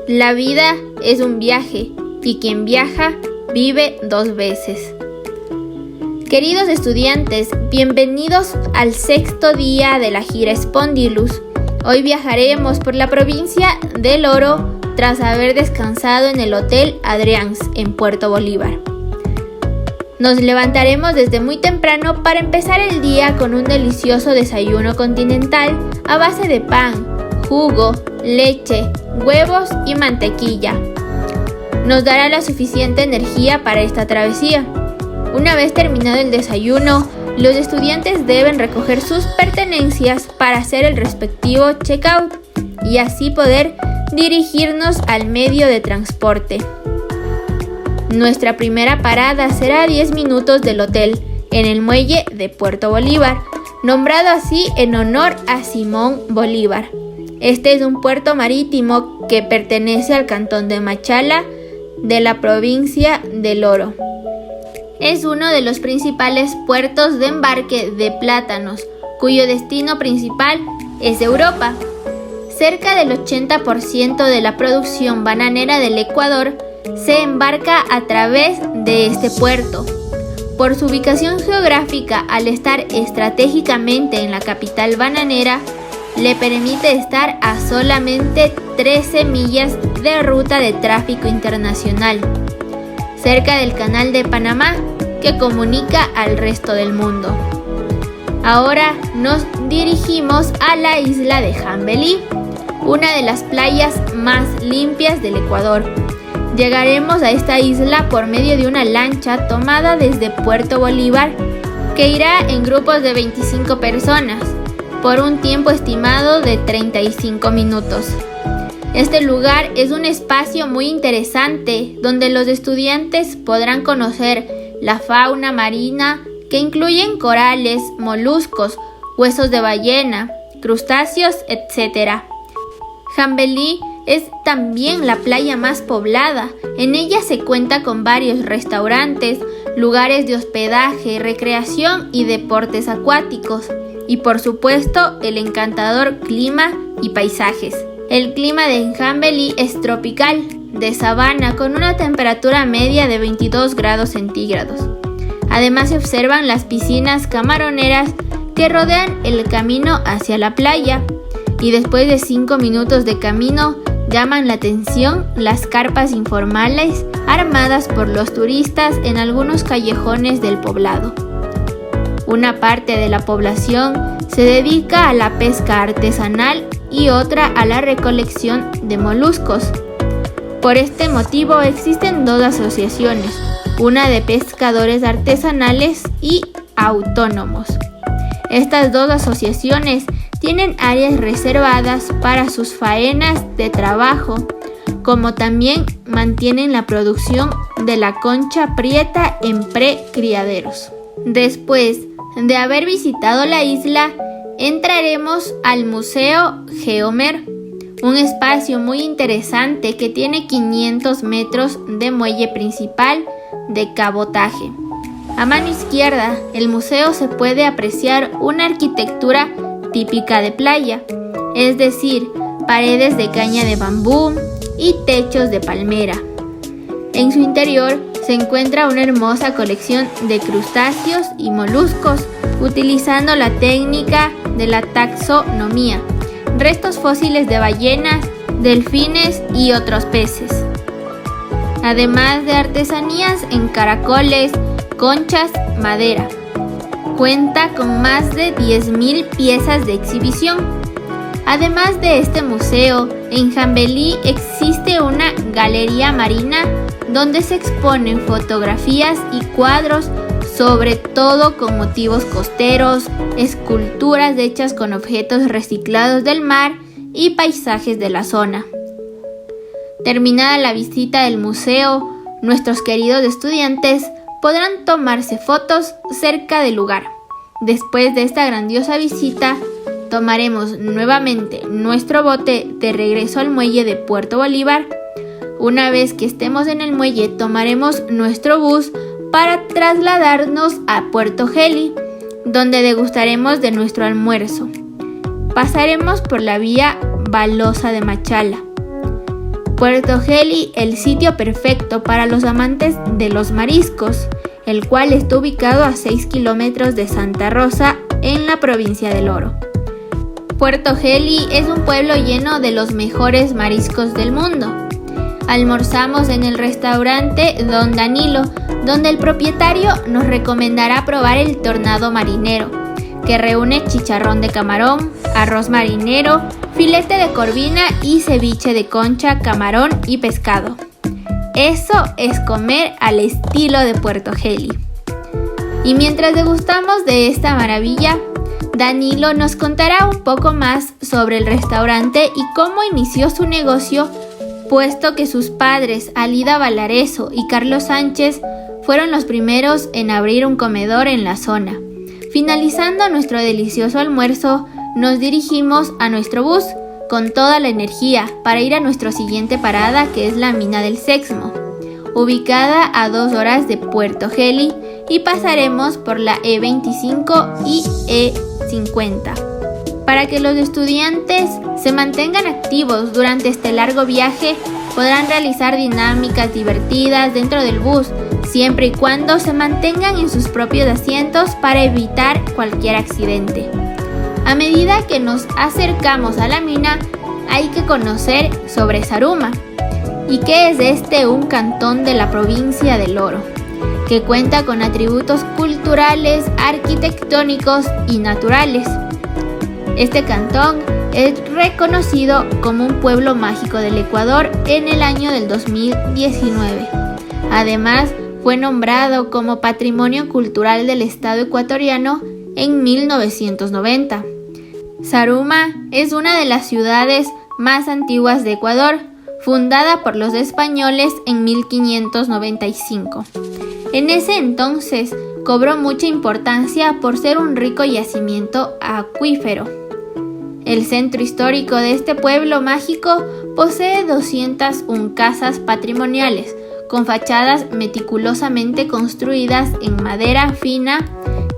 La vida es un viaje y quien viaja vive 2 veces. Queridos estudiantes, bienvenidos al 6º día de la gira Spondylus. Hoy viajaremos por la provincia del Oro tras haber descansado en el Hotel Adrians en Puerto Bolívar. Nos levantaremos desde muy temprano para empezar el día con un delicioso desayuno continental a base de pan, jugo, leche, huevos y mantequilla. Nos dará la suficiente energía para esta travesía. Una vez terminado el desayuno, los estudiantes deben recoger sus pertenencias para hacer el respectivo check-out y así poder dirigirnos al medio de transporte. Nuestra primera parada será a 10 minutos del hotel, en el muelle de Puerto Bolívar, nombrado así en honor a Simón Bolívar. Este es un puerto marítimo que pertenece al cantón de Machala de la provincia del Oro. Es uno de los principales puertos de embarque de plátanos, cuyo destino principal es Europa. Cerca del 80% de la producción bananera del Ecuador se embarca a través de este puerto. Por su ubicación geográfica, al estar estratégicamente en la capital bananera, le permite estar a solamente 13 millas de ruta de tráfico internacional, cerca del Canal de Panamá, que comunica al resto del mundo. Ahora nos dirigimos a la isla de Jambelí, una de las playas más limpias del Ecuador. Llegaremos a esta isla por medio de una lancha tomada desde Puerto Bolívar, que irá en grupos de 25 personas, por un tiempo estimado de 35 minutos. Este lugar es un espacio muy interesante donde los estudiantes podrán conocer la fauna marina que incluyen corales, moluscos, huesos de ballena, crustáceos, etc. Jambelí es también la playa más poblada. En ella se cuenta con varios restaurantes, lugares de hospedaje, recreación y deportes acuáticos. Y por supuesto, el encantador clima y paisajes. El clima de Jambelí es tropical, de sabana, con una temperatura media de 22 grados centígrados. Además se observan las piscinas camaroneras que rodean el camino hacia la playa. Y después de 5 minutos de camino, llaman la atención las carpas informales armadas por los turistas en algunos callejones del poblado. Una parte de la población se dedica a la pesca artesanal y otra a la recolección de moluscos. Por este motivo existen 2 asociaciones, una de pescadores artesanales y autónomos. Estas 2 asociaciones tienen áreas reservadas para sus faenas de trabajo, como también mantienen la producción de la concha prieta en precriaderos. Después de haber visitado la isla, entraremos al Museo Geomer, un espacio muy interesante que tiene 500 metros de muelle principal de cabotaje. A mano izquierda, el museo se puede apreciar una arquitectura típica de playa, es decir, paredes de caña de bambú y techos de palmera. En su interior se encuentra una hermosa colección de crustáceos y moluscos, utilizando la técnica de la taxonomía, restos fósiles de ballenas, delfines y otros peces. Además de artesanías en caracoles, conchas, madera. Cuenta con más de 10.000 piezas de exhibición. Además de este museo, en Jambelí existe una galería marina donde se exponen fotografías y cuadros, sobre todo con motivos costeros, esculturas hechas con objetos reciclados del mar y paisajes de la zona. Terminada la visita del museo, nuestros queridos estudiantes podrán tomarse fotos cerca del lugar. Después de esta grandiosa visita, tomaremos nuevamente nuestro bote de regreso al muelle de Puerto Bolívar. Una vez que estemos en el muelle, tomaremos nuestro bus para trasladarnos a Puerto Geli, donde degustaremos de nuestro almuerzo. Pasaremos por la vía Balosa de Machala. Puerto Gelly, el sitio perfecto para los amantes de los mariscos, el cual está ubicado a 6 kilómetros de Santa Rosa, en la provincia del Oro. Puerto Gelly es un pueblo lleno de los mejores mariscos del mundo. Almorzamos en el restaurante Don Danilo, donde el propietario nos recomendará probar el tornado marinero, que reúne chicharrón de camarón, arroz marinero, filete de corvina y ceviche de concha, camarón y pescado. Eso es comer al estilo de Puerto Gelly. Y mientras degustamos de esta maravilla, Danilo nos contará un poco más sobre el restaurante y cómo inició su negocio, puesto que sus padres, Alida Valareso y Carlos Sánchez, fueron los primeros en abrir un comedor en la zona. Finalizando nuestro delicioso almuerzo, nos dirigimos a nuestro bus con toda la energía para ir a nuestra siguiente parada, que es la Mina del Sexmo, ubicada a 2 horas de Puerto Gelly, y pasaremos por la E25 y E50. Para que los estudiantes se mantengan activos durante este largo viaje, podrán realizar dinámicas divertidas dentro del bus, siempre y cuando se mantengan en sus propios asientos para evitar cualquier accidente. A medida que nos acercamos a la mina, hay que conocer sobre Zaruma, y que es un cantón de la provincia del Oro, que cuenta con atributos culturales, arquitectónicos y naturales. Este cantón es reconocido como un pueblo mágico del Ecuador en el año del 2019. Además, fue nombrado como Patrimonio Cultural del Estado ecuatoriano en 1990. Zaruma es una de las ciudades más antiguas de Ecuador, fundada por los españoles en 1595. En ese entonces cobró mucha importancia por ser un rico yacimiento acuífero. El centro histórico de este pueblo mágico posee 201 casas patrimoniales, con fachadas meticulosamente construidas en madera fina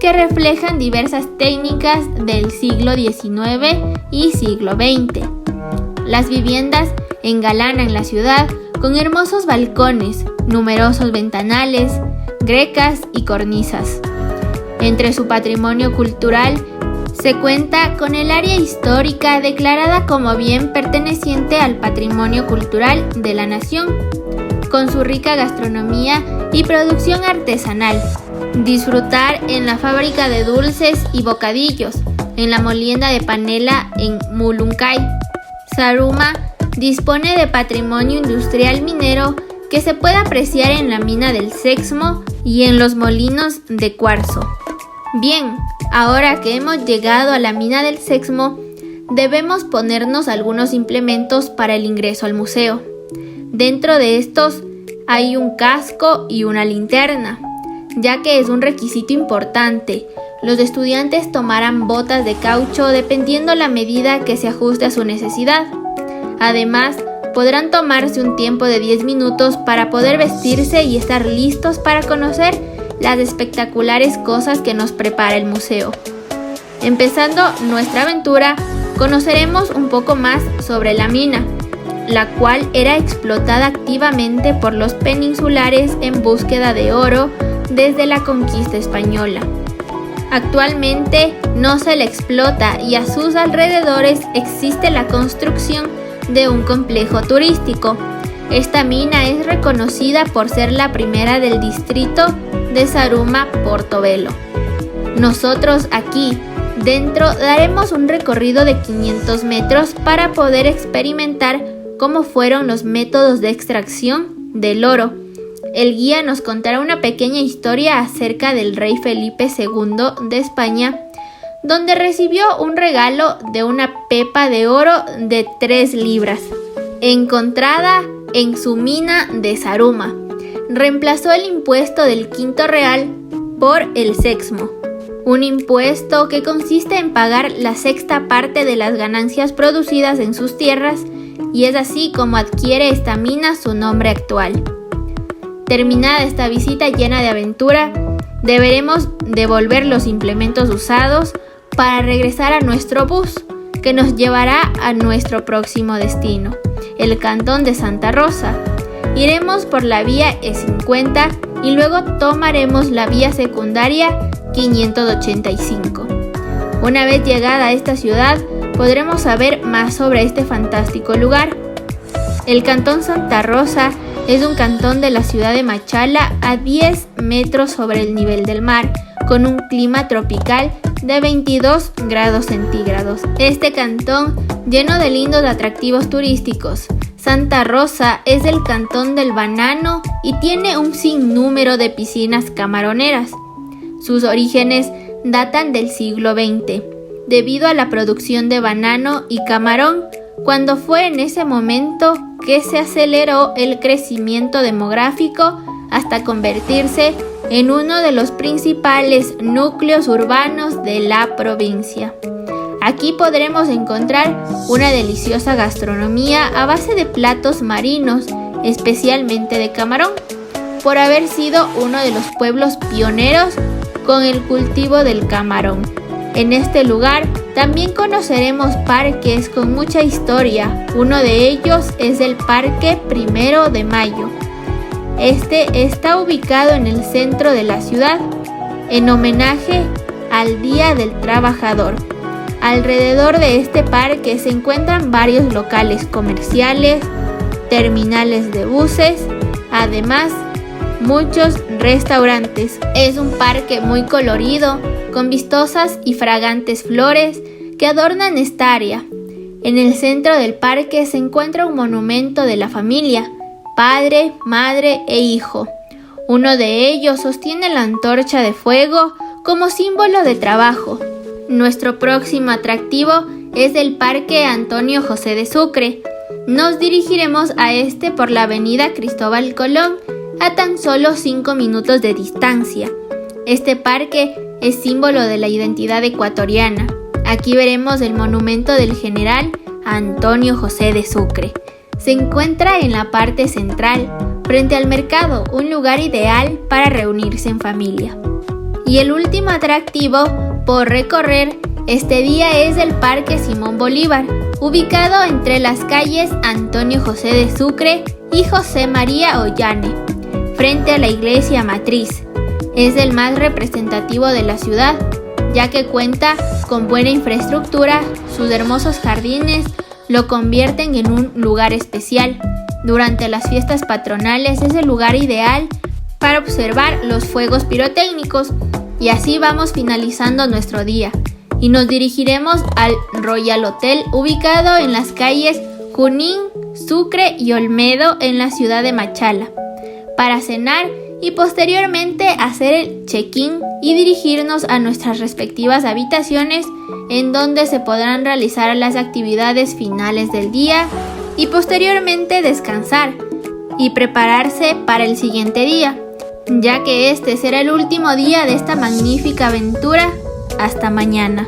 que reflejan diversas técnicas del siglo XIX y siglo XX. Las viviendas engalanan la ciudad con hermosos balcones, numerosos ventanales, grecas y cornisas. Entre su patrimonio cultural se cuenta con el área histórica declarada como bien perteneciente al patrimonio cultural de la nación, con su rica gastronomía y producción artesanal. Disfrutar en la fábrica de dulces y bocadillos, en la molienda de panela en Muluncay. Zaruma dispone de patrimonio industrial minero que se puede apreciar en la mina del Sexmo y en los molinos de cuarzo. Bien, ahora que hemos llegado a la mina del Sexmo, debemos ponernos algunos implementos para el ingreso al museo. Dentro de estos hay un casco y una linterna, ya que es un requisito importante. Los estudiantes tomarán botas de caucho dependiendo la medida que se ajuste a su necesidad. Además, podrán tomarse un tiempo de 10 minutos para poder vestirse y estar listos para conocer las espectaculares cosas que nos prepara el museo. Empezando nuestra aventura, conoceremos un poco más sobre la mina, la cual era explotada activamente por los peninsulares en búsqueda de oro desde la conquista española. Actualmente no se la explota y a sus alrededores existe la construcción de un complejo turístico. Esta mina es reconocida por ser la primera del distrito de Zaruma-Portobelo. Nosotros aquí dentro daremos un recorrido de 500 metros para poder experimentar cómo fueron los métodos de extracción del oro. El guía nos contará una pequeña historia acerca del rey Felipe II de España, donde recibió un regalo de una pepa de oro de 3 libras, encontrada en su mina de Zaruma. Reemplazó el impuesto del quinto real por el sexmo, un impuesto que consiste en pagar la sexta parte de las ganancias producidas en sus tierras, y es así como adquiere esta mina su nombre actual. Terminada esta visita llena de aventura, deberemos devolver los implementos usados para regresar a nuestro bus, que nos llevará a nuestro próximo destino. el cantón de Santa Rosa. Iremos por la vía E50 y luego tomaremos la vía secundaria 585. Una vez llegada a esta ciudad, podremos saber más sobre este fantástico lugar. El cantón Santa Rosa es un cantón de la ciudad de Machala a 10 metros sobre el nivel del mar, con un clima tropical de 22 grados centígrados. Este cantón lleno de lindos atractivos turísticos. Santa Rosa es el cantón del banano y tiene un sinnúmero de piscinas camaroneras. Sus orígenes datan del siglo XX, debido a la producción de banano y camarón, cuando fue en ese momento que se aceleró el crecimiento demográfico hasta convertirse en uno de los principales núcleos urbanos de la provincia. Aquí podremos encontrar una deliciosa gastronomía a base de platos marinos, especialmente de camarón, por haber sido uno de los pueblos pioneros con el cultivo del camarón. En este lugar también conoceremos parques con mucha historia. Uno de ellos es el Parque 1 de Mayo. Este está ubicado en el centro de la ciudad, en homenaje al Día del Trabajador. Alrededor de este parque se encuentran varios locales comerciales, terminales de buses, además muchos restaurantes. Es un parque muy colorido, con vistosas y fragantes flores que adornan esta área. En el centro del parque se encuentra un monumento de la familia, padre, madre e hijo. Uno de ellos sostiene la antorcha de fuego como símbolo de trabajo. Nuestro próximo atractivo es el Parque Antonio José de Sucre. Nos dirigiremos a este por la avenida Cristóbal Colón, a tan solo 5 minutos de distancia. Este parque es símbolo de la identidad ecuatoriana. Aquí veremos el monumento del general Antonio José de Sucre. Se encuentra en la parte central, frente al mercado, un lugar ideal para reunirse en familia. Y el último atractivo por recorrer este día es el Parque Simón Bolívar, ubicado entre las calles Antonio José de Sucre y José María Ollane, frente a la iglesia matriz. Es el más representativo de la ciudad, ya que cuenta con buena infraestructura. Sus hermosos jardines lo convierten en un lugar especial. Durante las fiestas patronales es el lugar ideal para observar los fuegos pirotécnicos. Y así vamos finalizando nuestro día y nos dirigiremos al Royal Hotel, ubicado en las calles Junín, Sucre y Olmedo en la ciudad de Machala, para cenar y posteriormente hacer el check-in y dirigirnos a nuestras respectivas habitaciones, en donde se podrán realizar las actividades finales del día y posteriormente descansar y prepararse para el siguiente día, ya que este será el último día de esta magnífica aventura. Hasta mañana.